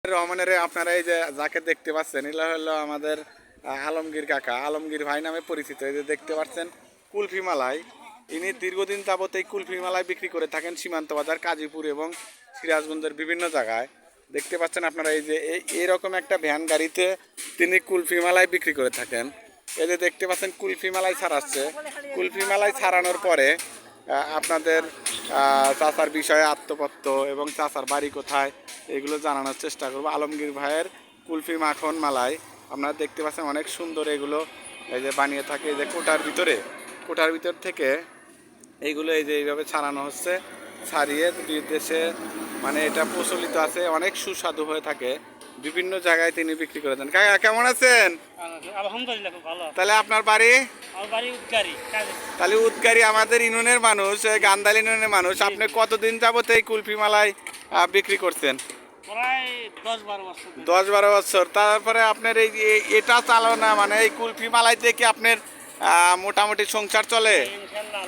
রহমানের আপনারা এই যে যাকে দেখতে পাচ্ছেন এগুলো হলো আমাদের আলমগীর কাকা, আলমগীর ভাই নামে পরিচিত। এই যে দেখতে পাচ্ছেন কুলফি মালাই, ইনি দীর্ঘদিন যাবত এই কুলফি মালাই বিক্রি করে থাকেন সীমান্ত বাজার, কাজীপুর এবং সিরাজগঞ্জের বিভিন্ন জায়গায়। দেখতে পাচ্ছেন আপনারা এই যে এইরকম একটা ভ্যান গাড়িতে তিনি কুলফি মালাই বিক্রি করে থাকেন। এই যে দেখতে পাচ্ছেন কুলফি মালাই ছাড়াচ্ছে। কুলফি মালাই ছাড়ানোর পরে আপনাদের চাচার বিষয়ে আত্মপত্য এবং চাচার বাড়ি কোথায় এগুলো জানানোর চেষ্টা করবো। আলমগীর ভাইয়ের কুলফি মাখন মালাই আপনারা দেখতে পাচ্ছেন অনেক সুন্দর, এগুলো এই যে বানিয়ে থাকে এই যে কোটার ভিতর থেকে এইগুলো এই যে এইভাবে ছাড়ানো হচ্ছে, ছাড়িয়ে বিদেশে মানে এটা প্রচলিত আছে, অনেক সুস্বাদু হয়ে থাকে, বিভিন্ন জায়গায় তিনি বিক্রি করে দেন। কাকা কেমন আছেন? আলহামদুলিল্লাহ খুব ভালো। তাহলে আপনার বাড়ি? আমার বাড়ি উদগাড়ি। তাহলে উদগাড়ি আমাদের ইউনিয়নের মানুষ, গান্ধাল ইউনিয়নের মানুষ। আপনি কতদিন যাবত এই কুলফি মালাই বিক্রি করছেন? প্রায় 10-12 বছর। 10-12 বছর। তারপরে আপনার এই এটা চালানো মানে এই কুলফি মালাই থেকে আপনার মোটামুটি সংসার চলে? ইনশাআল্লাহ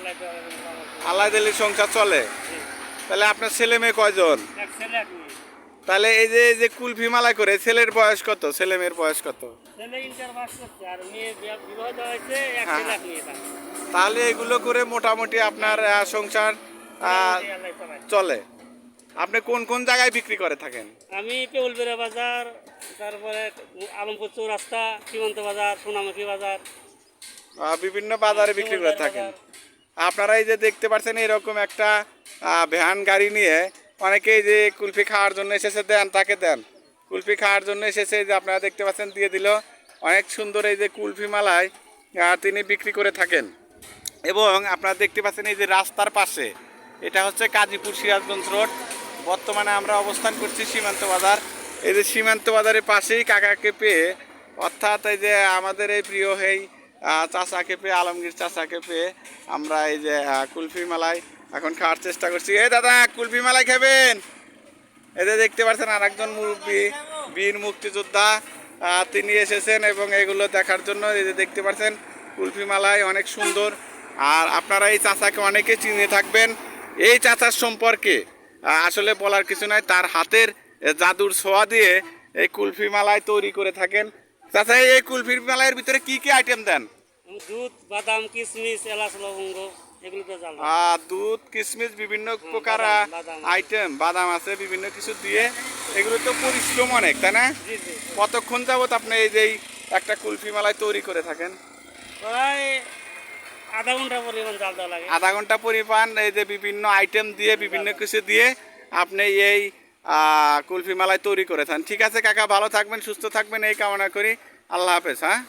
আল্লাহ দিলে সংসার চলে। তাহলে আপনার ছেলে মেয়ে কয়জন? এক ছেলে এক মেয়ে। তাহলে এই যে কুলফি মালাই করে ছেলের বয়স কত, ছেলে মেয়ের বয়স কত? ছেলে ইন্টার পাস করছে আর মেয়ে বিবাহ দেওয়া হয়েছে, এক হ্যাঁ। ছেলে এক মেয়ে। তাহলে এগুলো করে মোটামুটি আপনার সংসার আল্লাহ চালায়। চলে। আপনি কোন কোন জায়গায় বিক্রি করে থাকেন? আমি পেউলবেড়া বাজার, তারপরে আলমপুর চৌরাস্তা, সীমান্ত বাজার, সোনামুখী বাজার, বিভিন্ন বাজারে বিক্রি করে থাকেন। আপনারা এই যে দেখতে পাচ্ছেন এরকম একটা ভ্যান গাড়ি নিয়ে অনেকেই যে কুলফি খাওয়ার জন্য এসেছে দেন, তাকে দেন। কুলফি খাওয়ার জন্য এসেছে, যে আপনারা দেখতে পাচ্ছেন দিয়ে দিল। অনেক সুন্দর এই যে কুলফি মালাই তিনি বিক্রি করে থাকেন। এবং আপনারা দেখতে পাচ্ছেন এই যে রাস্তার পাশে, এটা হচ্ছে কাজীপুর সিরাজগঞ্জ রোড। বর্তমানে আমরা অবস্থান করছি সীমান্ত বাজার। এই যে সীমান্ত বাজারের পাশেই কাকাকে পেয়ে, অর্থাৎ এই যে আমাদের এই প্রিয় এই চাচাকে পেয়ে, আলমগীর চাচাকে পেয়ে আমরা এই যে কুলফি মালাই এখন খাওয়ার চেষ্টা করছি। এই দাদা কুলফি মালাই খাবেন? এই যে দেখতে পাচ্ছেন আর একজন মুরব্বী, বীর মুক্তিযোদ্ধা, তিনি এসেছেন এবং এগুলো দেখার জন্য। এই যে দেখতে পাচ্ছেন কুলফি মালাই অনেক সুন্দর। আর আপনারা এই চাচাকে অনেকে চিনে থাকবেন। এই চাচার সম্পর্কে আসলে বলার কিছু নাই, তার হাতের জাদুর ছোঁয়া দিয়ে এই কুলফি মালাই তৈরি করে থাকেন। চাচা এই কুলফি মালাইয়ের ভিতরে কি কি আইটেম দেন? দুধ, বাদাম, কিশমিশ, এলাচ, লবঙ্গ, এগুলো তো জানো। দুধ, কিশমিশ, বিভিন্ন প্রকার বাদাম। আইটেম, বাদাম আছে, বিভিন্ন কিছু দিয়ে। এগুলো তো পরিশ্রম অনেক, তাই না? জি জি। কতক্ষণ যাবত আপনি এই যে একটা কুলফি মালাই তৈরি করে থাকেন? প্রায় আধা ঘন্টা পরিমাণ জাল দেওয়া লাগে। আধা ঘন্টা পরিমাণ এই যে বিভিন্ন আইটেম দিয়ে, বিভিন্ন কিছু দিয়ে আপনি এই কুলফি মালাই তৈরি করে থাকেন। ঠিক আছে কাকা, ভালো থাকবেন, সুস্থ থাকবেন এই কামনা করি। আল্লাহ হাফেজ। হ্যাঁ।